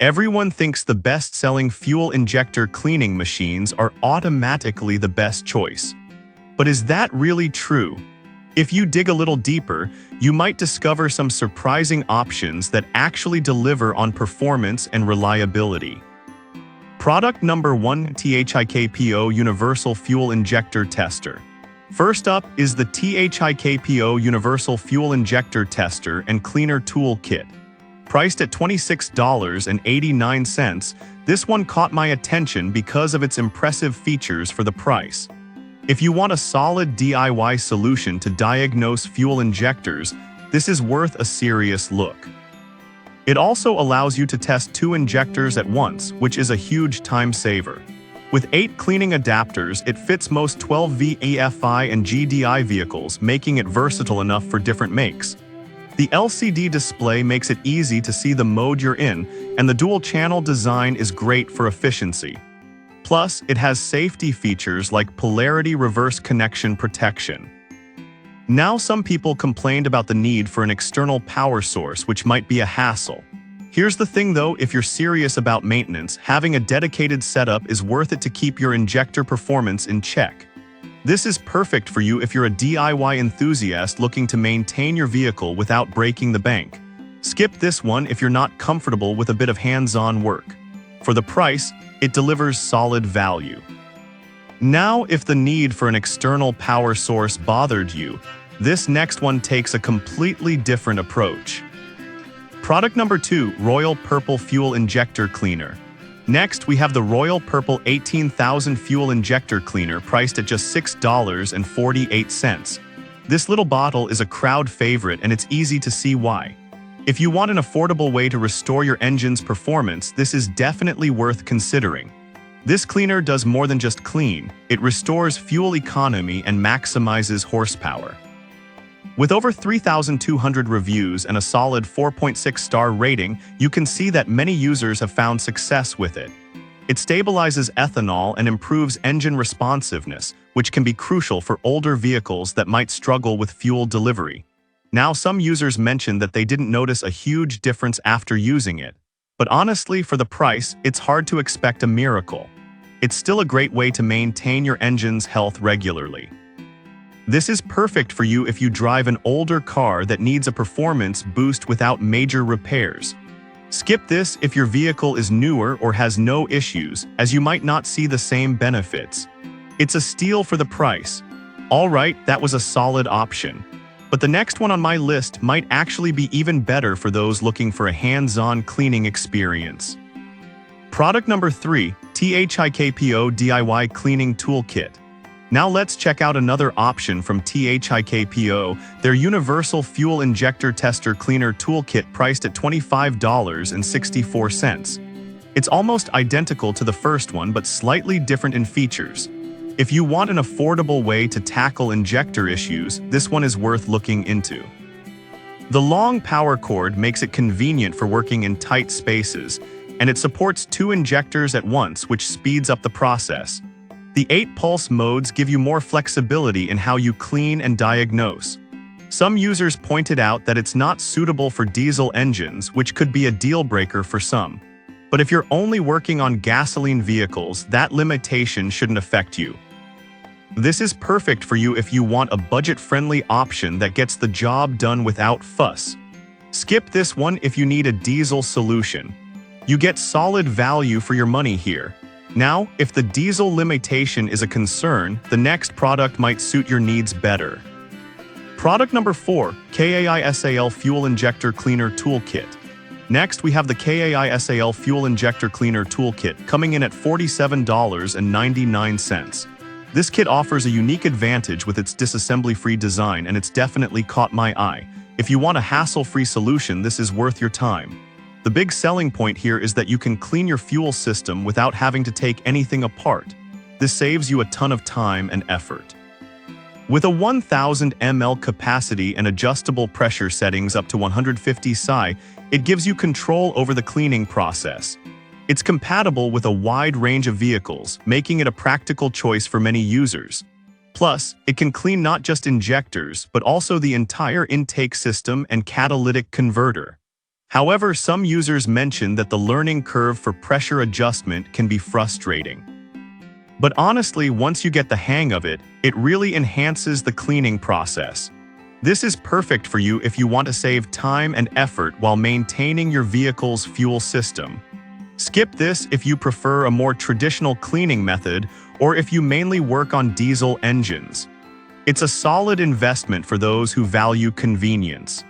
Everyone thinks the best-selling fuel injector cleaning machines are automatically the best choice. But is that really true? If you dig a little deeper, you might discover some surprising options that actually deliver on performance and reliability. Product number 1: THIKPO Universal Fuel Injector Tester. First up is the THIKPO Universal Fuel Injector Tester and Cleaner Tool Kit. Priced at $26.89, this one caught my attention because of its impressive features for the price. If you want a solid DIY solution to diagnose fuel injectors, this is worth a serious look. It also allows you to test 2 injectors at once, which is a huge time saver. With 8 cleaning adapters, it fits most 12V EFI and GDI vehicles, making it versatile enough for different makes. The LCD display makes it easy to see the mode you're in, and the dual-channel design is great for efficiency. Plus, it has safety features like polarity reverse connection protection. Now, some people complained about the need for an external power source, which might be a hassle. Here's the thing though, if you're serious about maintenance, having a dedicated setup is worth it to keep your injector performance in check. This is perfect for you if you're a DIY enthusiast looking to maintain your vehicle without breaking the bank. Skip this one if you're not comfortable with a bit of hands-on work. For the price, it delivers solid value. Now, if the need for an external power source bothered you, this next one takes a completely different approach. Product number 2: Royal Purple Fuel Injector Cleaner. Next, we have the Royal Purple 18,000 Fuel Injector Cleaner, priced at just $6.48. This little bottle is a crowd favorite, and it's easy to see why. If you want an affordable way to restore your engine's performance, this is definitely worth considering. This cleaner does more than just clean, it restores fuel economy and maximizes horsepower. With over 3,200 reviews and a solid 4.6-star rating, you can see that many users have found success with it. It stabilizes ethanol and improves engine responsiveness, which can be crucial for older vehicles that might struggle with fuel delivery. Now, some users mentioned that they didn't notice a huge difference after using it. But honestly, for the price, it's hard to expect a miracle. It's still a great way to maintain your engine's health regularly. This is perfect for you if you drive an older car that needs a performance boost without major repairs. Skip this if your vehicle is newer or has no issues, as you might not see the same benefits. It's a steal for the price. Alright, that was a solid option. But the next one on my list might actually be even better for those looking for a hands-on cleaning experience. Product number 3: THIKPO DIY Cleaning Toolkit. Now let's check out another option from THIKPO, their Universal Fuel Injector Tester Cleaner Toolkit, priced at $25.64. It's almost identical to the first one, but slightly different in features. If you want an affordable way to tackle injector issues, this one is worth looking into. The long power cord makes it convenient for working in tight spaces, and it supports 2 injectors at once, which speeds up the process. The 8 pulse modes give you more flexibility in how you clean and diagnose. Some users pointed out that it's not suitable for diesel engines, which could be a deal breaker for some. But if you're only working on gasoline vehicles, that limitation shouldn't affect you. This is perfect for you if you want a budget-friendly option that gets the job done without fuss. Skip this one if you need a diesel solution. You get solid value for your money here. Now, if the diesel limitation is a concern, the next product might suit your needs better. Product number 4: KAISAL Fuel Injector Cleaner Toolkit. Next, we have the KAISAL Fuel Injector Cleaner Toolkit, coming in at $47.99. This kit offers a unique advantage with its disassembly-free design, and it's definitely caught my eye. If you want a hassle-free solution, this is worth your time. The big selling point here is that you can clean your fuel system without having to take anything apart. This saves you a ton of time and effort. With a 1,000 ml capacity and adjustable pressure settings up to 150 psi, it gives you control over the cleaning process. It's compatible with a wide range of vehicles, making it a practical choice for many users. Plus, it can clean not just injectors, but also the entire intake system and catalytic converter. However, some users mention that the learning curve for pressure adjustment can be frustrating. But honestly, once you get the hang of it, it really enhances the cleaning process. This is perfect for you if you want to save time and effort while maintaining your vehicle's fuel system. Skip this if you prefer a more traditional cleaning method or if you mainly work on diesel engines. It's a solid investment for those who value convenience.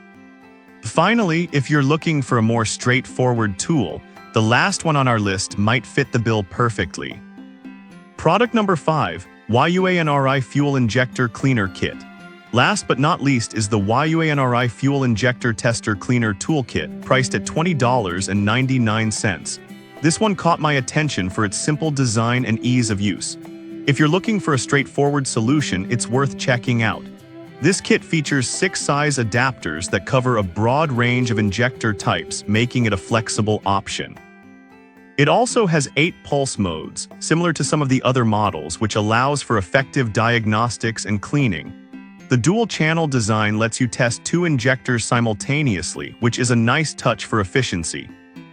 Finally, if you're looking for a more straightforward tool, the last one on our list might fit the bill perfectly. Product number 5, YUANRI Fuel Injector Cleaner Kit. Last but not least is the YUANRI Fuel Injector Tester Cleaner Toolkit, priced at $20.99. This one caught my attention for its simple design and ease of use. If you're looking for a straightforward solution, it's worth checking out. This kit features 6 size adapters that cover a broad range of injector types, making it a flexible option. It also has 8 pulse modes, similar to some of the other models, which allows for effective diagnostics and cleaning. The dual-channel design lets you test 2 injectors simultaneously, which is a nice touch for efficiency.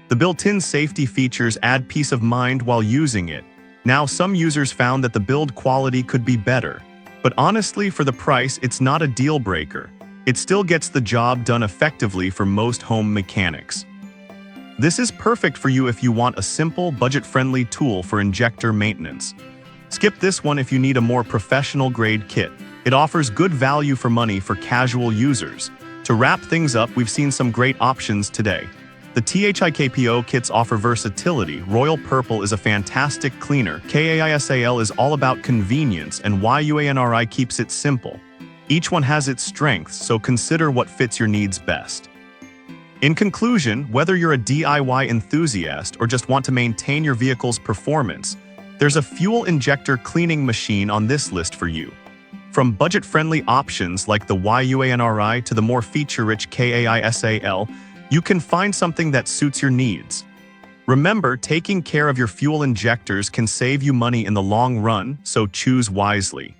The built-in safety features add peace of mind while using it. Now, some users found that the build quality could be better. But honestly, for the price, it's not a deal breaker. It still gets the job done effectively for most home mechanics. This is perfect for you if you want a simple, budget-friendly tool for injector maintenance. Skip this one if you need a more professional-grade kit. It offers good value for money for casual users. To wrap things up, we've seen some great options today. The THIKPO kits offer versatility, Royal Purple is a fantastic cleaner, KAISAL is all about convenience, and YUANRI keeps it simple. Each one has its strengths, so consider what fits your needs best. In conclusion, whether you're a DIY enthusiast or just want to maintain your vehicle's performance, there's a fuel injector cleaning machine on this list for you. From budget-friendly options like the YUANRI to the more feature-rich KAISAL, you can find something that suits your needs. Remember, taking care of your fuel injectors can save you money in the long run, so choose wisely.